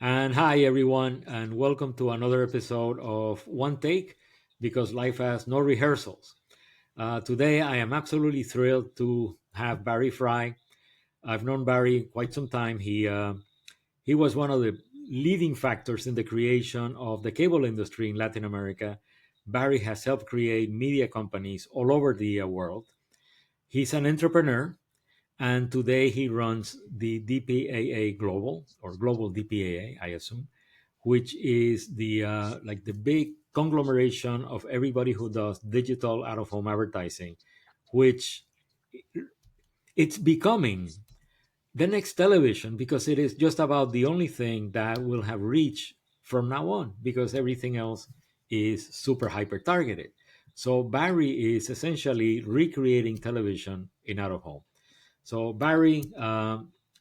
And hi, everyone, and welcome to another episode of One Take because life has no rehearsals. Today, I am absolutely thrilled to have Barry Frey. I've known Barry quite some time. He was one of the leading factors in the creation of the cable industry in Latin America. Barry has helped create media companies all over the world. He's an entrepreneur, and today he runs the DPAA Global or Global DPAA, I assume, which is the like the big conglomeration of everybody who does digital out of home advertising, which it's becoming the next television because it is just about the only thing that will have reach from now on because everything else is super hyper targeted. So Barry is essentially recreating television in out of home. So, Barry,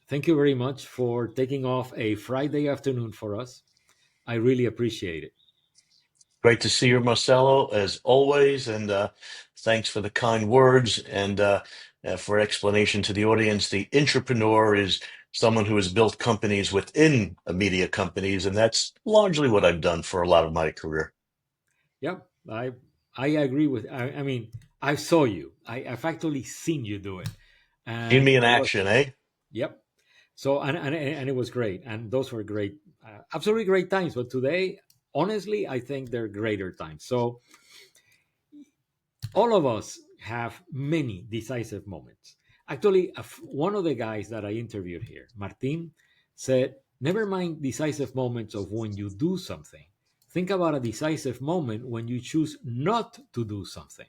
thank you very much for taking off a Friday afternoon for us. I really appreciate it. Great to see you, Marcelo, as always, and thanks for the kind words and for explanation to the audience. The intrapreneur is someone who has built companies within media companies, and that's largely what I've done for a lot of my career. Yeah, I agree with. I mean, I saw you. I've actually seen you do it, Seen and me in it was action, eh? yep. So and it was great, and those were great, absolutely great times. But today, honestly, I think they're greater times. So all of us have many decisive moments. Actually, one of the guys that I interviewed here, Martin, said, never mind decisive moments of when you do something. Think about a decisive moment when you choose not to do something.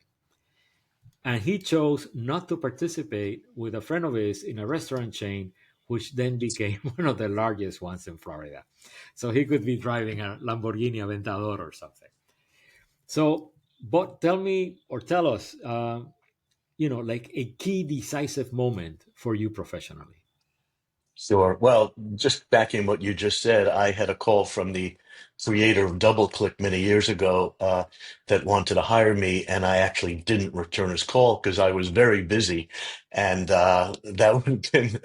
And he chose not to participate with a friend of his in a restaurant chain, which then became one of the largest ones in Florida. So he could be driving a Lamborghini Aventador or something. So, but tell me or tell us, like a key decisive moment for you professionally. Sure. Well, just backing what you just said, I had a call from the creator of DoubleClick many years ago that wanted to hire me, and I actually didn't return his call because I was very busy, and that would have been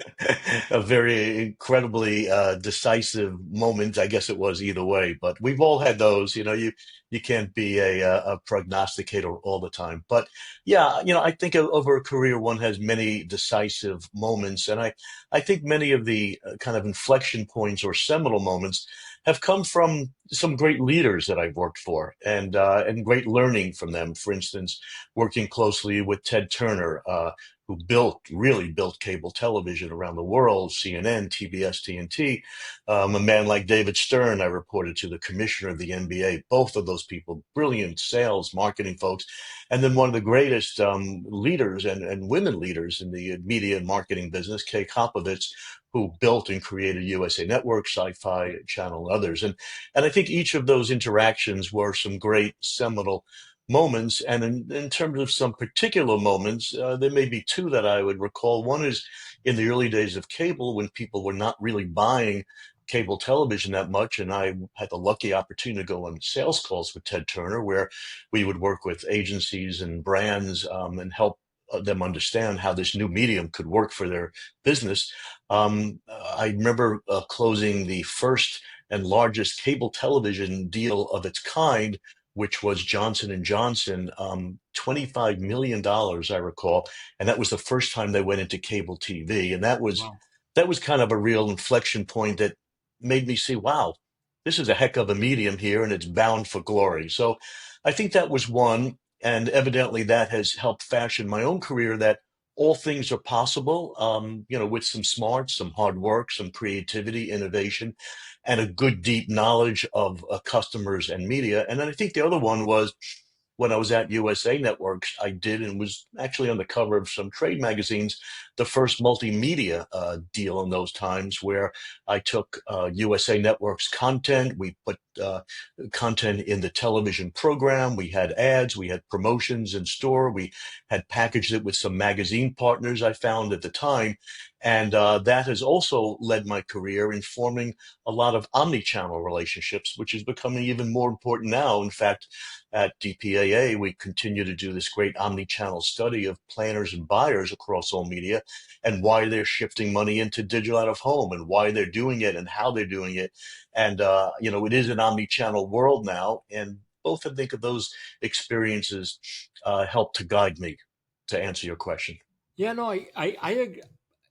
a very incredibly decisive moment. I guess it was either way, but we've all had those. You can't be a prognosticator all the time, but yeah, I think over a career one has many decisive moments, and I think many of the kind of inflection points or seminal moments have come from some great leaders that I've worked for and great learning from them. For instance, working closely with Ted Turner, who really built cable television around the world, CNN, TBS, TNT. A man like David Stern, I reported to, the commissioner of the NBA. Both of those people, brilliant sales, marketing folks. And then one of the greatest leaders and women leaders in the media and marketing business, Kay Kopovitz, who built and created USA Network, Sci-Fi Channel, and others. And I think each of those interactions were some great seminal moments. And in terms of some particular moments, there may be two that I would recall. One is in the early days of cable when people were not really buying cable television that much. And I had the lucky opportunity to go on sales calls with Ted Turner, where we would work with agencies and brands and help them understand how this new medium could work for their business. I remember closing the first and largest cable television deal of its kind, which was Johnson and Johnson, $25 million, I recall, and that was the first time they went into cable TV, and Wow. that was kind of a real inflection point that made me see, wow, this is a heck of a medium here, and it's bound for glory. So I think that was one, and evidently that has helped fashion my own career. That all things are possible, with some smarts, some hard work, some creativity, innovation, and a good deep knowledge of customers and media. And then I think the other one was when I was at USA Networks, I did and was actually on the cover of some trade magazines, the first multimedia deal in those times, where I took USA Network's content. We put content in the television program. We had ads, we had promotions in store. We had packaged it with some magazine partners I found at the time. And that has also led my career in forming a lot of omni-channel relationships, which is becoming even more important now. In fact, at DPAA, we continue to do this great omni-channel study of planners and buyers across all media and why they're shifting money into digital out of home and why they're doing it and how they're doing it. And, it is an omni-channel world now. And both, I think, of those experiences help to guide me to answer your question. Yeah, no,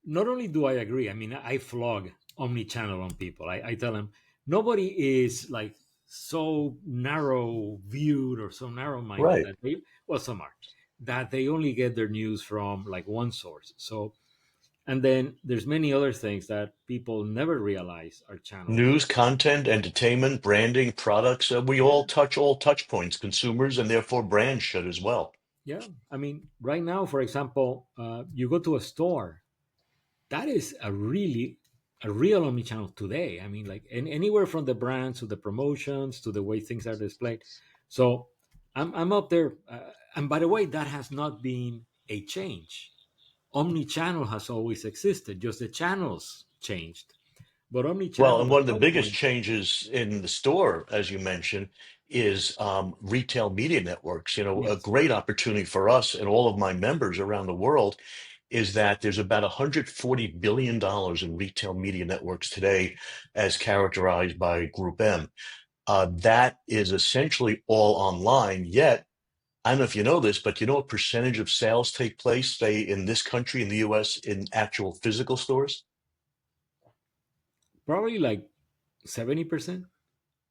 not only do I agree, I mean, I flog omni-channel on people. I tell them nobody is like so narrow viewed or so narrow minded Right. that they, well, some are, that they only get their news from like one source. So, and then there's many other things that people never realize are channels. News, content, entertainment, branding, products. We Yeah, all touch all touch points, consumers, and therefore brands should as well. yeah. I mean, right now, for example, you go to a store, that is a real omnichannel today. I mean, like anywhere from the brands to the promotions to the way things are displayed. So I'm up there. And by the way, that has not been a change. Omnichannel has always existed, just the channels changed. But Well, omnichannel and at one of the some biggest point, changes in the store, as you mentioned, is retail media networks. A yes, great opportunity for us and all of my members around the world is that there's about $140 billion in retail media networks today, as characterized by Group M. That is essentially all online, yet I don't know if you know this, but you know what percentage of sales take place, say, in this country, in the US, in actual physical stores? probably like 70%.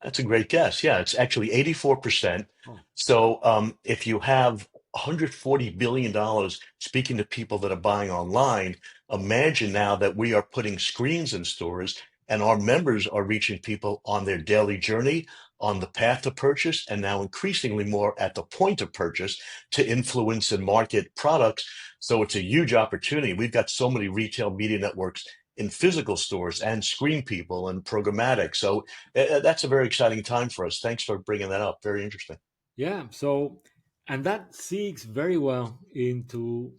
That's a great guess. Yeah, it's actually 84%. Oh, So if you have $140 billion speaking to people that are buying online, imagine now that we are putting screens in stores and our members are reaching people on their daily journey, on the path to purchase, and now increasingly more at the point of purchase to influence and market products. So it's a huge opportunity. We've got so many retail media networks in physical stores and screen people and programmatic. So that's a very exciting time for us. Thanks for bringing that up. Very interesting. yeah. So, and that segues very well into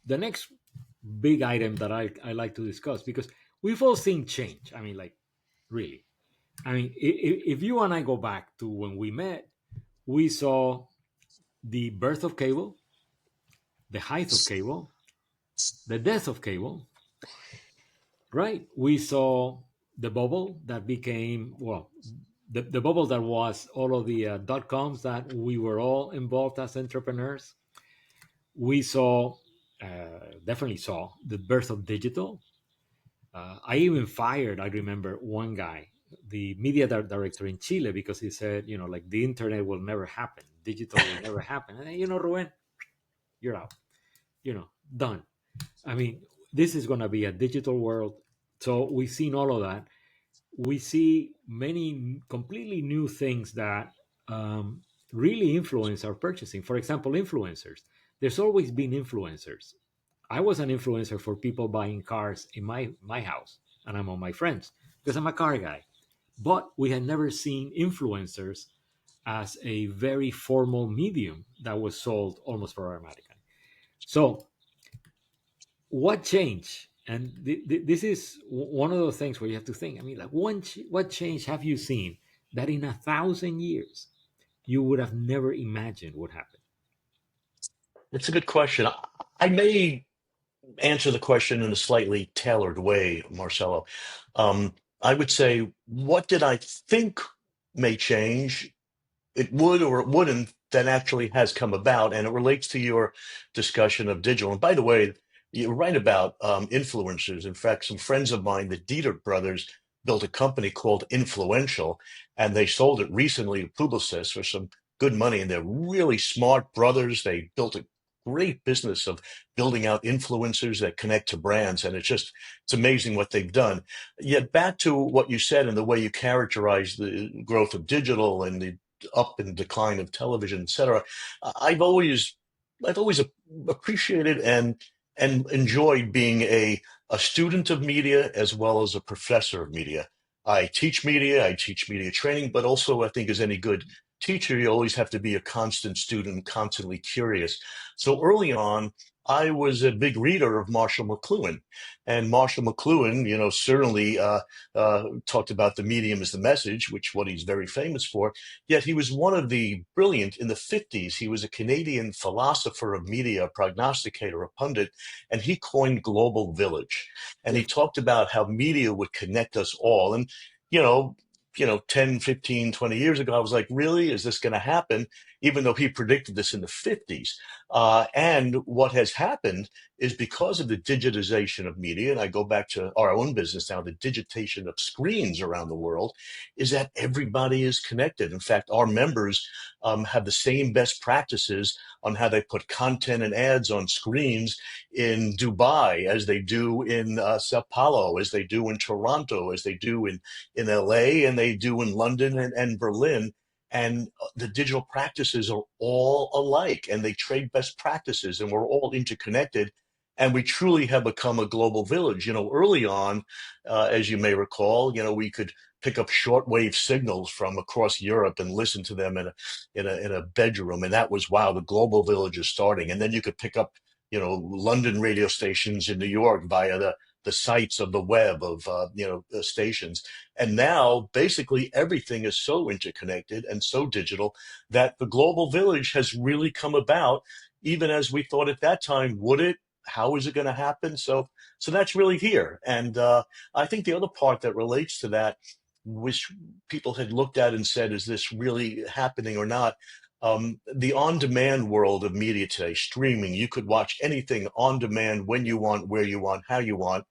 the next big item that I like to discuss because we've all seen change. I mean, like, really. I mean, if you and I go back to when we met, we saw the birth of cable, the height of cable, the death of cable, right? We saw the bubble that became, well, the bubble that was all of the dot coms that we were all involved as entrepreneurs. We saw, definitely saw the birth of digital. I even fired, I remember one guy, the media director in Chile, because he said, like the internet will never happen, digital will never happen. And Ruben, you're out, done. I mean, this is going to be a digital world. So we've seen all of that. We see many completely new things that really influence our purchasing. For example, influencers. There's always been influencers. I was an influencer for people buying cars in my house, and I'm on my friends because I'm a car guy. But we had never seen influencers as a very formal medium that was sold almost for automatically. So, what changed? And this is one of those things where you have to think. I mean, like, what change have you seen that in 1,000 years you would have never imagined would happen? It's a good question. I may answer the question in a slightly tailored way, Marcelo. I would say, what did I think may change? It would or it wouldn't, that actually has come about. And it relates to your discussion of digital. And by the way, you're right about influencers. In fact, some friends of mine, the Dieter brothers, built a company called Influential, and they sold it recently to Publicis for some good money. And they're really smart brothers. They built a great business of building out influencers that connect to brands. And it's amazing what they've done. Yet back to what you said and the way you characterize the growth of digital and the up and decline of television, et cetera. I've always I've always appreciated and enjoyed being a student of media as well as a professor of media. I teach media training, but also I think as any good teacher, you always have to be a constant student, constantly curious. So early on, I was a big reader of Marshall McLuhan, and Marshall McLuhan, certainly talked about the medium as the message, which what he's very famous for. Yet he was one of the brilliant in the 50s. He was a Canadian philosopher of media, a prognosticator, a pundit, and he coined global village. And he Yes. talked about how media would connect us all. And, you know, 10, 15, 20 years ago, I was like, really? Is this going to happen? Even though he predicted this in the 50s. And what has happened is because of the digitization of media, and I go back to our own business now, the digitation of screens around the world, is that everybody is connected. In fact, our members have the same best practices on how they put content and ads on screens in Dubai as they do in Sao Paulo, as they do in Toronto, as they do in LA, and they do in London and Berlin. And the digital practices are all alike and they trade best practices and we're all interconnected. And we truly have become a global village. Early on, as you may recall, we could pick up shortwave signals from across Europe and listen to them in a bedroom. And that was, wow, the global village is starting. And then you could pick up, London radio stations in New York via the sites of the web of, stations. And now basically everything is so interconnected and so digital that the global village has really come about, even as we thought at that time, would it? How is it going to happen? So that's really here. And I think the other part that relates to that, which people had looked at and said, is this really happening or not? The on-demand world of media today, streaming, you could watch anything on demand when you want, where you want, how you want.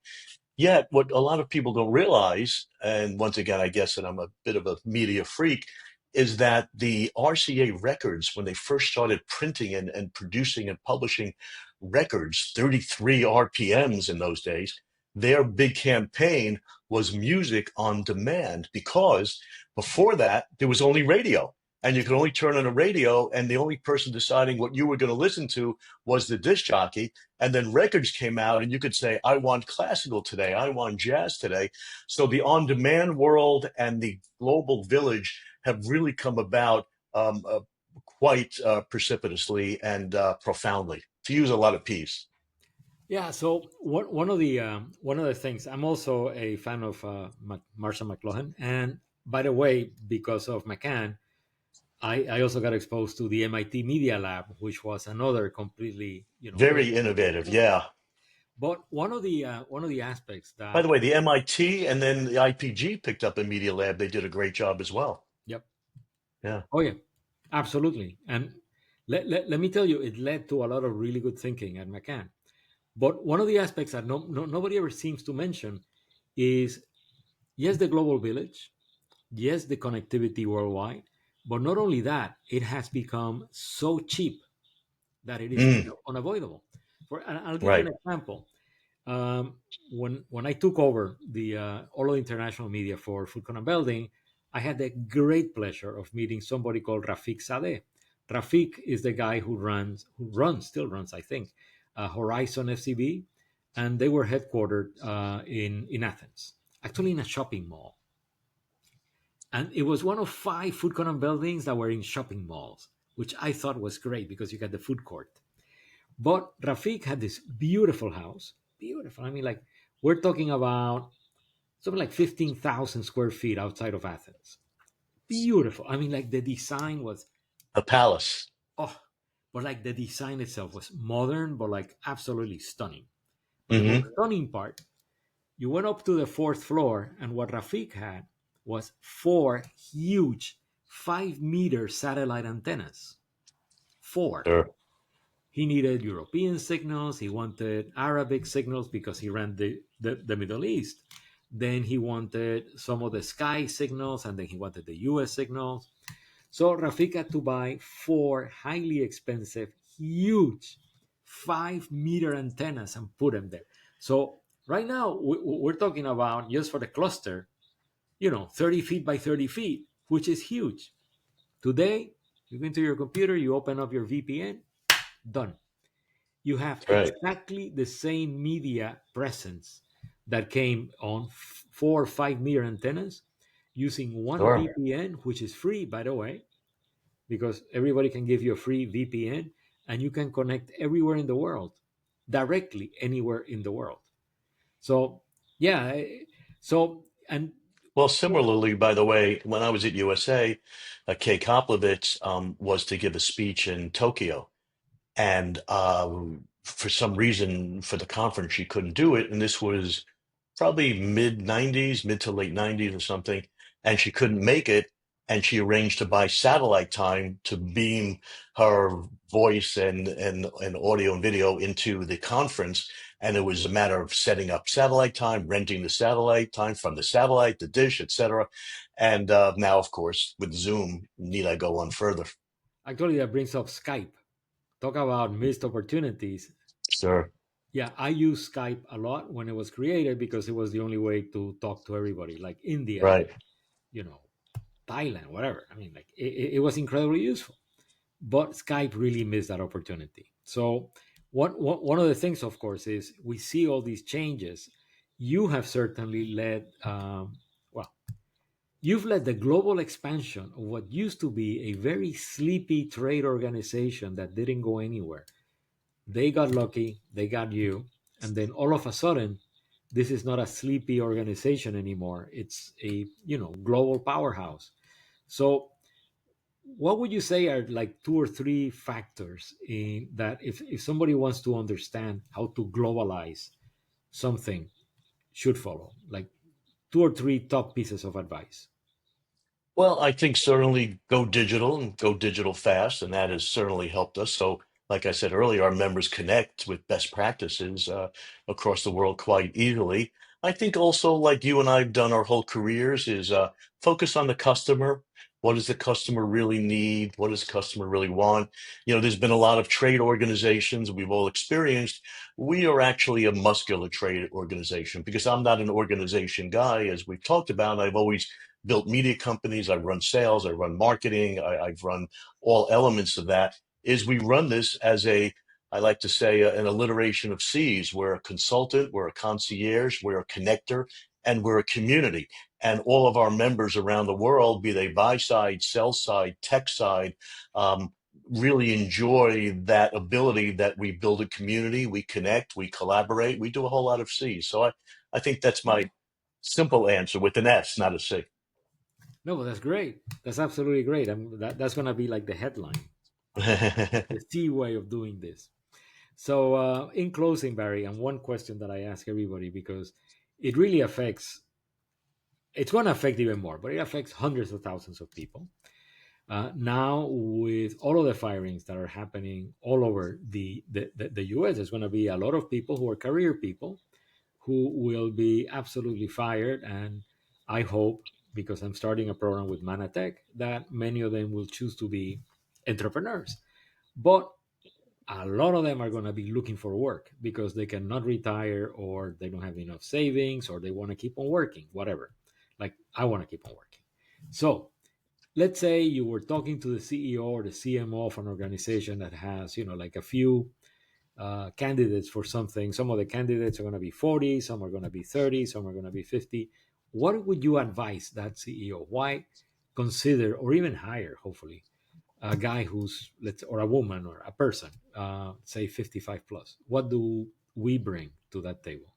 Yet, what a lot of people don't realize, and once again, I guess that I'm a bit of a media freak, is that the RCA records, when they first started printing and producing and publishing records, 33 RPMs in those days, their big campaign was music on demand because before that, there was only radio. And you could only turn on a radio, and the only person deciding what you were going to listen to was the disc jockey. And then records came out, and you could say, I want classical today. I want jazz today. So the on demand world and the global village have really come about quite precipitously and profoundly, to use a lot of P's. Yeah. So one of the things, I'm also a fan of Marshall McLuhan, and by the way, because of McCann, I also got exposed to the MIT Media Lab, which was another completely, great. Very innovative. Yeah. But one of the aspects By that, the way, the MIT and then the IPG picked up a Media Lab. They did a great job as well. yep. Yeah. Oh yeah, absolutely. And let me tell you, it led to a lot of really good thinking at McCann. But one of the aspects that nobody ever seems to mention is, yes, the global village, yes, the connectivity worldwide, but not only that, it has become so cheap that it is Mm, unavoidable. And I'll give you an right. example. When I took over the all of international media for Food and Building, I had the great pleasure of meeting somebody called Rafik Sadeh. Rafik is the guy still runs, I think, Horizon FCB, and they were headquartered in Athens, actually in a shopping mall. And it was one of 5 food buildings that were in shopping malls, which I thought was great because you got the food court. But Rafik had this beautiful house, beautiful. I mean, like, we're talking about something like 15,000 square feet outside of Athens. Beautiful. I mean, like, the design was, A palace. oh, but like the design itself was modern, but like absolutely stunning. But the most Hmm. stunning part, you went up to the fourth floor, and what Rafik had was 4 huge 5-meter satellite antennas. Four. Sure. He needed European signals. He wanted Arabic signals because he ran the Middle East. Then he wanted some of the sky signals, and then he wanted the US signals. So Rafik had to buy 4 highly expensive, huge 5-meter antennas and put them there. So right now, we're talking about, just for the cluster, 30 feet by 30 feet, which is huge. Today, you go into your computer, you open up your VPN, done. You have That's right. exactly the same media presence that came on 4 or 5 meter antennas using one Sure. VPN, which is free, by the way, because everybody can give you a free VPN and you can connect everywhere in the world. directly anywhere in the world. So yeah, so and Well, what similarly, by the way, when I was at USA, Kay Koplovitz was to give a speech in Tokyo. And for some reason, for the conference, she couldn't do it. And this was probably mid 90s, mid to late 90s or something. And she couldn't make it. And she arranged to buy satellite time to beam her voice and audio and video into the conference. And it was a matter of setting up satellite time, renting the satellite time from the satellite, the dish, etc. And now, of course, with Zoom, need I go on further? actually that brings up Skype. Talk about missed opportunities. Sure. Yeah, I use Skype a lot when it was created because it was the only way to talk to everybody, like India, Right. you know, Thailand, whatever. I mean, like it was incredibly useful. But Skype really missed that opportunity. So one of the things, of course, is we see all these changes. You have certainly led, well, you've led the global expansion of what used to be a very sleepy trade organization that didn't go anywhere. They got lucky, they got you, and then all of a sudden, this is not a sleepy organization anymore. It's a global powerhouse. So what would you say are like two or three factors in that if somebody wants to understand how to globalize something should follow, like two or three top pieces of advice? Well, I think certainly go digital and go digital fast, and that has certainly helped us. So, like I said earlier, our members connect with best practices across the world quite easily. I think also, like you and I have done our whole careers, is focus on the customer. What does the customer really need? What does the customer really want? You know, there's been a lot of trade organizations we've all experienced. We are actually a muscular trade organization because I'm not an organization guy, as we've talked about. I've always built media companies. I run sales. I run marketing. I've run all elements of that. Is we run this as I like to say, an alliteration of C's. We're a consultant, we're a concierge, we're a connector, and we're a community. And all of our members around the world, be they buy side, sell side, tech side, really enjoy that ability that we build a community, we connect, we collaborate, we do a whole lot of C's. So I think that's my simple answer with an S, not a C. No, but that's great. That's absolutely great. That's going to be like the headline, the C way of doing this. So, in closing, Barry, and one question that I ask everybody because it really affects, it's going to affect even more, but it affects hundreds of thousands of people. Now, with all of the firings that are happening all over the US, there's going to be a lot of people who are career people who will be absolutely fired. And I hope, because I'm starting a program with Manatech, that many of them will choose to be entrepreneurs. But a lot of them are going to be looking for work because they cannot retire or they don't have enough savings or they want to keep on working, whatever. Like, I want to keep on working. So, let's say you were talking to the CEO or the CMO of an organization that has, like a few candidates for something. Some of the candidates are going to be 40, some are going to be 30, some are going to be 50. What would you advise that CEO? Why consider or even hire, hopefully, a guy who's, or a woman or a person, say 55 plus? What do we bring to that table?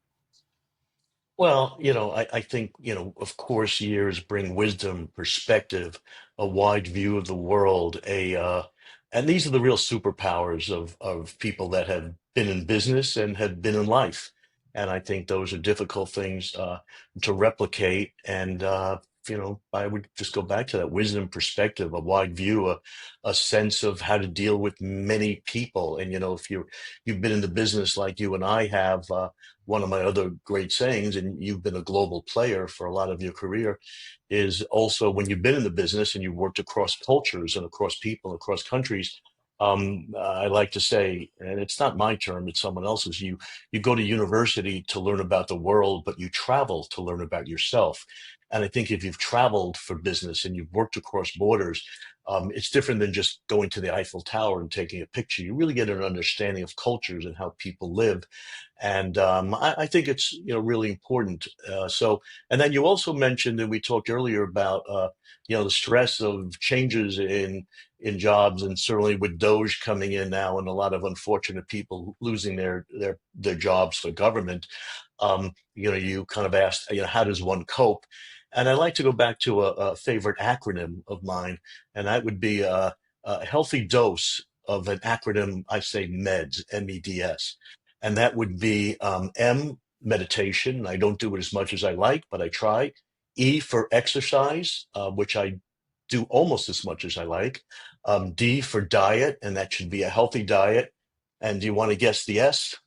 Well, I think, of course, years bring wisdom, perspective, a wide view of the world, and these are the real superpowers of people that have been in business and have been in life. And I think those are difficult things to replicate. And, I would just go back to that wisdom, perspective, a wide view, a sense of how to deal with many people. And, if you've been in the business like you and I have, one of my other great sayings, and you've been a global player for a lot of your career, is also when you've been in the business and you've worked across cultures and across people, across countries. I like to say, and it's not my term, it's someone else's. You go to university to learn about the world, but you travel to learn about yourself. And I think if you've traveled for business and you've worked across borders, it's different than just going to the Eiffel Tower and taking a picture. You really get an understanding of cultures and how people live. And I think it's really important. And then you also mentioned, and we talked earlier about the stress of changes in jobs, and certainly with Doge coming in now, and a lot of unfortunate people losing their jobs for government. You kind of asked, how does one cope? And I'd like to go back to a favorite acronym of mine, and that would be a healthy dose of an acronym. I say MEDS, MEDS, and that would be meditation. I don't do it as much as I like, but I try. E for exercise, which I do almost as much as I like. D for diet, and that should be a healthy diet. And do you want to guess the S?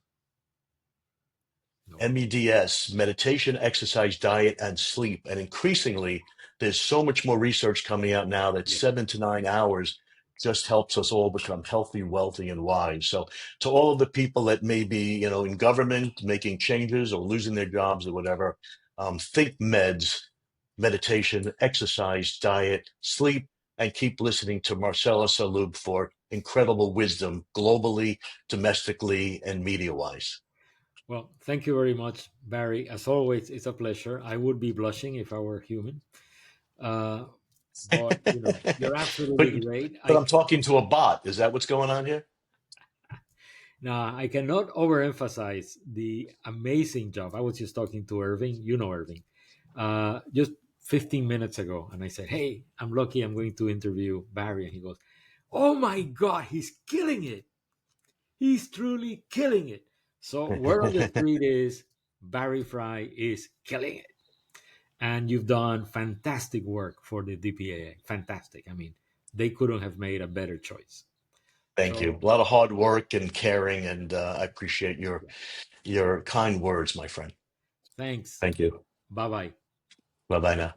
No. MEDS, meditation, exercise, diet, and sleep. And increasingly, there's so much more research coming out now that Yeah. 7 to 9 hours just helps us all become healthy, wealthy, and wise. So, to all of the people that may be, in government making changes or losing their jobs or whatever, think meds, meditation, exercise, diet, sleep, and keep listening to Marcella Salub for incredible wisdom globally, domestically, and media-wise. Well, thank you very much, Barry. As always, it's a pleasure. I would be blushing if I were human. Uh, but you're but absolutely great. but I'm talking to a bot. Is that what's going on here? Now, I cannot overemphasize the amazing job. I was just talking to Irving. You know Irving, just 15 minutes ago, and I said, "Hey, I'm lucky. I'm going to interview Barry," and he goes, "Oh my God, he's killing it! He's truly killing it." So, word on the street is Barry Frey is killing it, and you've done fantastic work for the DPAA. Fantastic. I mean, they couldn't have made a better choice. Thank you. So, A lot of hard work and caring, and I appreciate your kind words, my friend. thanks. Thank you. Bye bye. Bye bye now.